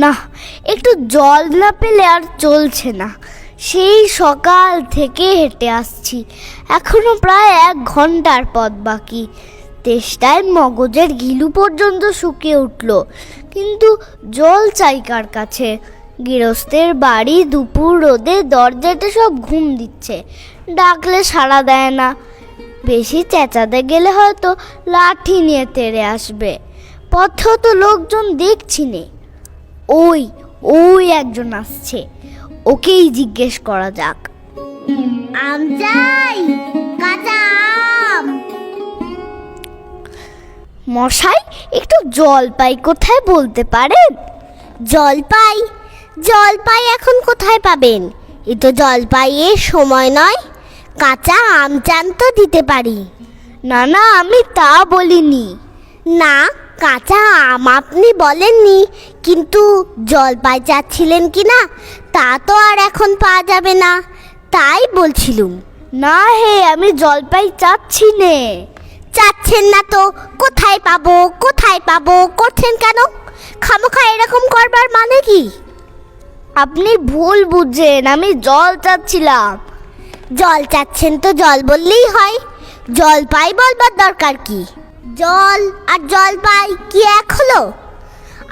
না, একটু জল না পেলে আর চলছে না। সেই সকাল থেকে হেঁটে আসছি, এখনো প্রায় 1 ঘন্টার পথ বাকি। তেষ্টায় মগজের ঘিলু পর্যন্ত শুকিয়ে উঠল, কিন্তু জল চাই কার কাছে? গৃহস্থের বাড়ি, দুপুর রোদে দরজাতে সব ঘুম দিচ্ছে, ডাকলে সাড়া দেয় না। বেশি চেঁচাতে গেলে হয়তো লাঠি নিয়ে তেড়ে আসবে। পথেও তো লোকজন দেখছি নে। ওই একজন আসছে, ওকেই জিজ্ঞেস করা যাক। আম চাই, কাঁচা আম। মশাই, একটু জলপাই কোথায় বলতে পারেন? জলপাই এখন কোথায় পাবেন? এ তো জলপাইয়ের সময় নয়। কাঁচা আম চান তো দিতে পারি। না, আমি তা বলিনি। না, কাঁচা আম আপনি বলেননি, কিন্তু জলপাই চাচ্ছিলেন কি না তা তো আর এখন পাওয়া যাবে না, তাই বলছিলুম। না হে, আমি জলপাই চাচ্ছি নে। চাচ্ছেন না তো কোথায় পাবো করছেন কেন? খামোখা এরকম করবার মানে কি? আপনি ভুল বুঝছেন, আমি জল চাচ্ছিলাম। জল চাচ্ছেন তো জল বললেই হয়, জলপাই বলবার দরকার কি? জল আর জলপাই কি এক হলো?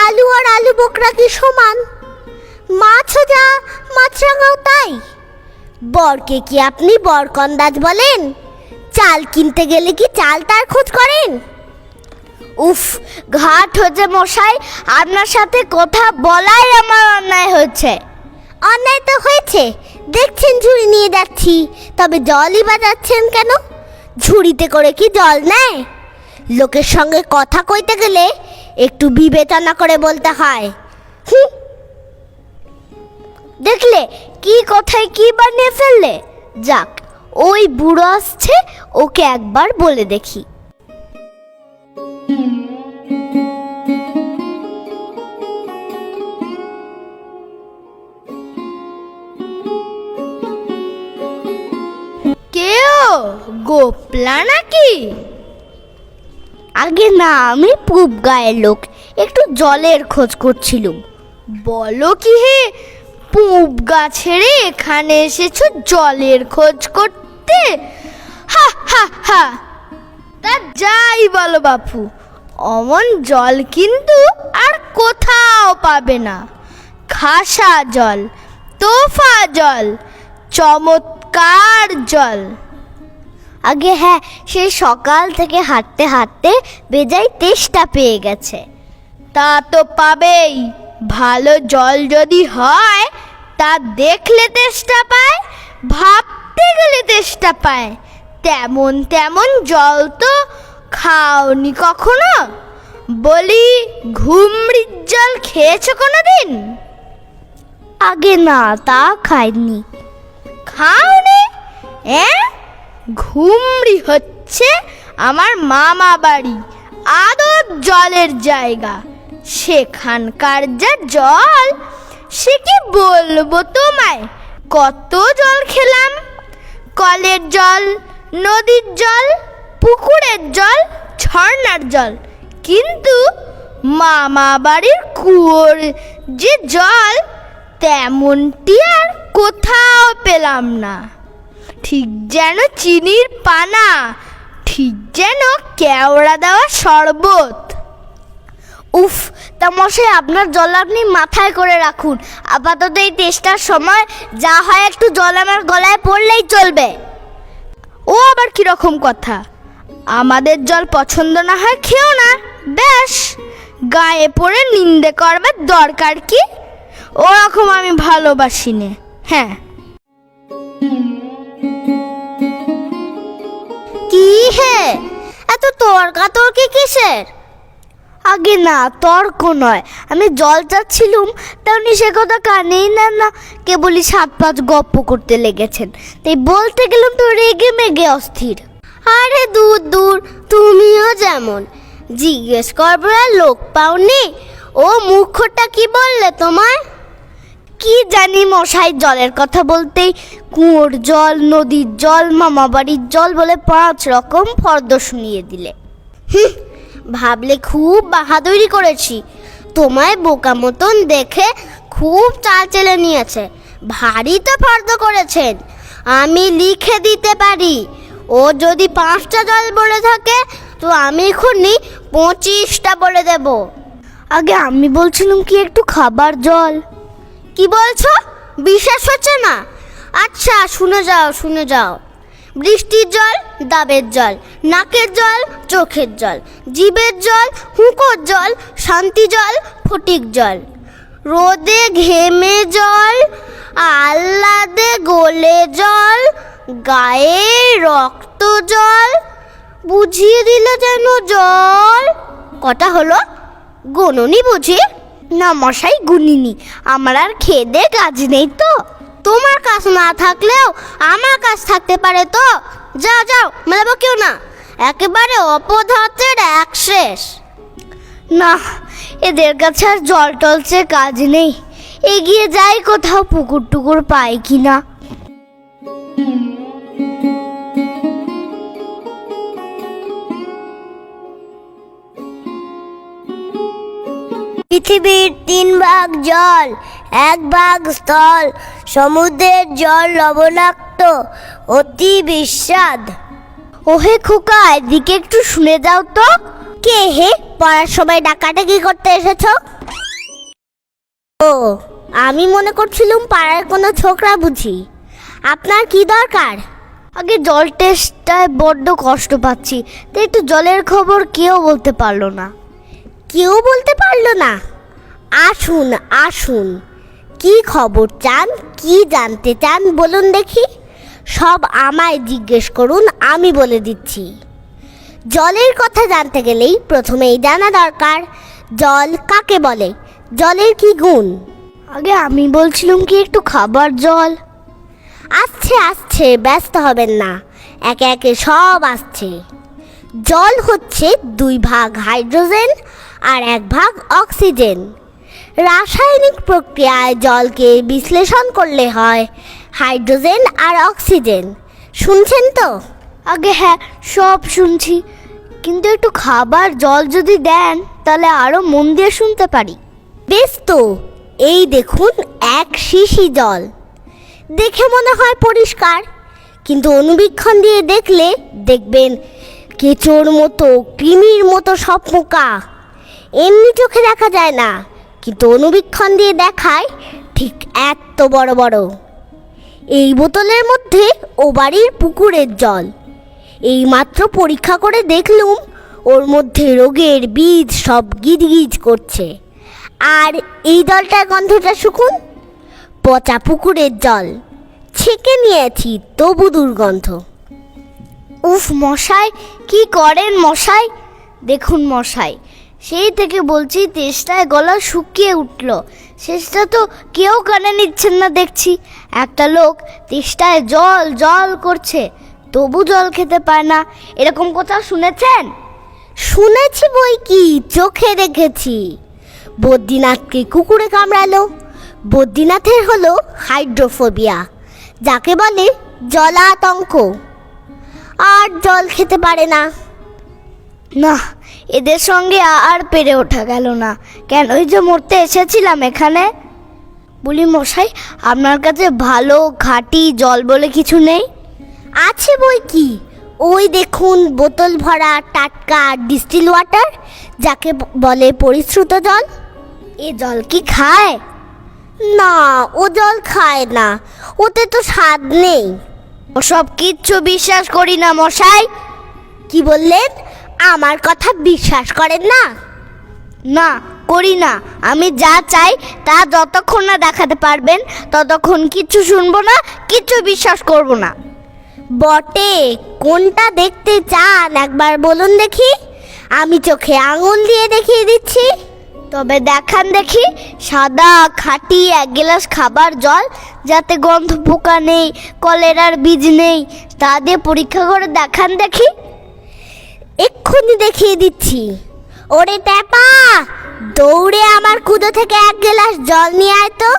আলু আর আলু বোকরা কি সমান? মাছও যা মাছরাঙাও তাই। বরকে কি আপনি বরকন্দাজ বলেন? চাল কিনতে গেলে কি চাল তার খোঁজ করেন? উফ, ঘাট হচ্ছে মশাই, আপনার সাথে কথা বলাই আমার অন্যায় হচ্ছে। অন্যায় তো হয়েছে, দেখছেন ঝুড়ি নিয়ে যাচ্ছি, তবে জলই বাজাচ্ছেন কেন? ঝুড়িতে করে কি জল নেয়? লোকের সঙ্গে কথা কইতে গেলে একটু বিবেচনা করে বলতে হয়। দেখলে কি কথায় কি বানিয়ে ফেললে। যাক, ওই বুড়ো আসছে, ওকে একবার বলে দেখি। কেও গোপলা নাকি? আগে না, আমি পূব গায়ের লোক, একটু জলের খোঁজ করছিলুম। বলো কি হে, পূব গা ছেড়ে এখানে এসেছো জলের খোঁজ করতে? হা হা হা। তা যাই বলো বাপু, অমন জল কিন্তু আর কোথাও পাবে না। খাসা জল, তোফা জল, চমৎকার জল। আগে হ্যাঁ, সেই সকাল থেকে হাঁটতে হাঁটতে বেজায় তেষ্টা পেয়ে গেছে। তা তো পাবেই, ভালো জল যদি হয় তা দেখলে তেষ্টা পায়, ভাবতে গেলে তেষ্টা পায়। তেমন জল তো খাওনি কখনো? বলি, ঘুমড়ির জল খেয়েছো কোনোদিন? আগে না, তা খাইনি। খাওনি? ঘুমড়ি হচ্ছে আমার মামা বাড়ি, আদব জলের জায়গা। সেখানকার যা জল, সে কি বলবো তোমায়। কত জল খেলাম, কলের জল, নদীর জল, পুকুরের জল, ঝর্ণার জল, কিন্তু মামা বাড়ির কুয়োর যে জল, তেমনটি আর কোথাও পেলাম না। ঠিক যেন চিনির পানা, ঠিক যেন কেওড়া দেওয়া শরবত। উফ, তা মশাই, আপনার জল আপনি মাথায় করে রাখুন। আপাতত এই তেষ্টার সময় যা হয় একটু জল আমার গলায় পড়লেই চলবে। ও আবার কিরকম কথা? আমাদের জল পছন্দ না হয় খেও না, ব্যাস। গায়ে পড়ে নিন্দে করবার দরকার কি? ওরকম আমি ভালোবাসি নে। হ্যাঁ। কি হে, এত তর্কাতর্কি কিসের? আগে না, তর্ক নয়, আমি জল চাচ্ছিলুম, তা উনি সে কথা কানেই নেন না, কেবলই 7-5 গপ্প করতে লেগেছেন। তাই বলতে গেলাম তো রেগে মেগে অস্থির। আরে দূর, তুমিও যেমন। জিজ্ঞেস করবার লোক পাওনি? ও মুখটা কি বললে তোমায়? কি জানি মশাই, জলের কথা বলতেই কুয়োর জল, নদীর জল, মামাবাড়ির জল বলে 5 রকম ফর্দ শুনিয়ে দিলে। ভাবলে খুব বাহাদুরি করেছি। তোমায় বোকা মতন দেখে খুব চাল চেলে নিয়েছে। ভারী তো ফর্দ করেছেন, আমি লিখে দিতে পারি। ও যদি 5টা জল বলে থাকে তো আমি এখনই 25টা বলে দেব। আগে আমি বলছিলাম কি একটু খাবার জল। কি বলছো? বিশ্বাস হচ্ছে না? আচ্ছা শুনে যাও। বৃষ্টির জল, ডাবের জল, নাকের জল, চোখের জল, জিভের জল, হুঁকোর জল, শান্তি জল, ফটিক জল, রোদে ঘেমে জল, আহ্লাদে গলে জল, গায়ে রক্ত জল, বুঝিয়ে দিল যেন জল। কটা হলো? গুনুনি বুঝি? না মশাই, গুনিনি। আমার আর খেয়ে দে কাজ নেই তো। তোমার কাজ না থাকলেও আমার কাজ থাকতে পারে তো। যাও মেলাবো কেউ না, একেবারে অপদার্থের এক শেষ। না, এদের কাছে আর জল টলছে কাজ নেই। এগিয়ে যাই কোথাও পুকুর টুকুর পাই কিনা। পৃথিবীর 3 ভাগ জল, 1 ভাগ স্থল। সমুদ্রের জল লবণাক্ত, অতি বিস্বাদ। ওহে খোকা, এদিকে একটু শুনে যাও তো। কে হে? পড়ার সময় ডাকাডাকি করতে এসেছো? ও, আমি মনে করছিলাম পাড়ার কোনো ছোকরা বুঝি। আপনার কি দরকার? আগে জল টেস্টটায় বড্ড কষ্ট পাচ্ছি, তাই একটু জলের খবর কেউ বলতে পারলো না। কেউ বলতে পারলো না? আসুন। কি খবর চান, কি জানতে চান বলুন দেখি। সব আমায় জিজ্ঞেস করুন, আমি বলে দিচ্ছি। জলের কথা জানতে গেলেই প্রথমেই জানা দরকার জল কাকে বলে, জলের কি গুণ। আগে আমি বলছিলাম কি একটু খাবার জল। আসছে, ব্যস্ত হবেন না, একে একে সব আসছে। জল হচ্ছে 2 ভাগ হাইড্রোজেন আর 1 ভাগ অক্সিজেন। রাসায়নিক প্রক্রিয়ায় জলকে বিশ্লেষণ করলে হয় হাইড্রোজেন আর অক্সিজেন। শুনছেন তো? আগে হ্যাঁ, সব শুনছি, কিন্তু একটু খাবার জল যদি দেন তাহলে আরো মন দিয়ে শুনতে পারি। বেশ তো, এই দেখুন 1 শিশি জল। দেখে মনে হয় পরিষ্কার, কিন্তু অনুবীক্ষণ দিয়ে দেখলে দেখবেন কেঁচোর মতো, কৃমির মতো সব পোকা। এমনি চোখে দেখা যায় না, কিন্তু অনুবীক্ষণ দিয়ে দেখায় ঠিক এত বড় বড়। এই বোতলের মধ্যে ও বাড়ির পুকুরের জল। এই মাত্র পরীক্ষা করে দেখলুম ওর মধ্যে রোগের বীজ সব গিজগিজ করছে। আর এই জলটার গন্ধটা শুকুন, পচা পুকুরের জল। ছেঁকে নিয়েছি তবু দুর্গন্ধ। উফ মশাই, কি করেন মশাই? দেখুন মশাই, সেই থেকে বলছি তেষ্টায় গলা শুকিয়ে উঠল, শেষটা তো কেউ কানে নিচ্ছেন না দেখছি। একটা লোক তেষ্টায় জল জল করছে, তবু জল খেতে পায় না, এরকম কথা শুনেছেন? শুনেছি বই কি, চোখে দেখেছি। বদ্রীনাথকে কুকুরে কামড়ালো। বদ্রীনাথের হলো হাইড্রোফোবিয়া, যাকে বলে জলাতঙ্ক, আর জল খেতে পারে না। না, এদের সঙ্গে আর পেরে ওঠা গেল না। কেন, ওই যে মরতে এসেছিলাম এখানে। বলি মশাই, আপনার কাছে ভালো খাঁটি জল বলে কিছু নেই? আছে বই কি, ওই দেখুন বোতল ভরা টাটকা ডিস্টিল ওয়াটার, যাকে বলে পরিশ্রুত জল। এ জল কি খায়? না, ও জল খায় না, ওতে তো স্বাদ নেই। ওসব কিচ্ছু বিশ্বাস করি না মশাই। কি বললেন? আমার কথা বিশ্বাস করেন না? না, করি না। আমি যা চাই তা যতক্ষণ না দেখাতে পারবেন ততক্ষণ কিচ্ছু শুনবো না, কিচ্ছু বিশ্বাস করব না। বটে, কোনটা দেখতে চান একবার বলুন দেখি, আমি চোখে আঙুল দিয়ে দেখিয়ে দিচ্ছি। তবে দেখান দেখি সাদা খাঁটি 1 গ্লাস খাবার জল, যাতে গন্ধ পোকা নেই, কলেরার বীজ নেই, তা দিয়ে পরীক্ষা করে দেখান দেখি। এক্ষুনি দেখিয়ে দিচ্ছি। ওরে ট্যাপা, দৌড়ে আমার কুদো থেকে 1 গ্লাস জল নিয়ে আয় তো।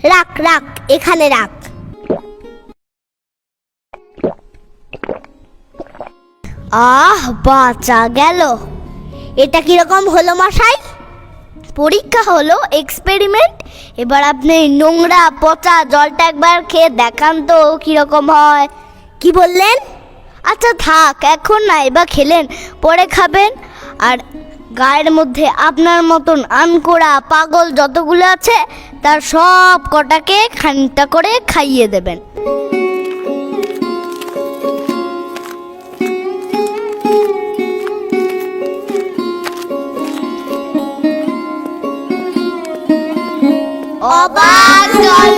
রাখ রাখ, এখানে রাখ। আহ, বাঁচা গেল। এটা কিরকম হলো মশাই? পরীক্ষা হলো, এক্সপেরিমেন্ট। এবার আপনি নোংরা পচা জলটা একবার খেয়ে দেখান তো কিরকম হয়। কি বললেন? আচ্ছা থাক, এখন না, এবার খেলেন, পরে খাবেন। আর গায়ের মধ্যে আপনার মতন আনকোড়া পাগল যতগুলো আছে তার সব কটাকে খানিকটা করে খাইয়ে দেবেন। অবাক জল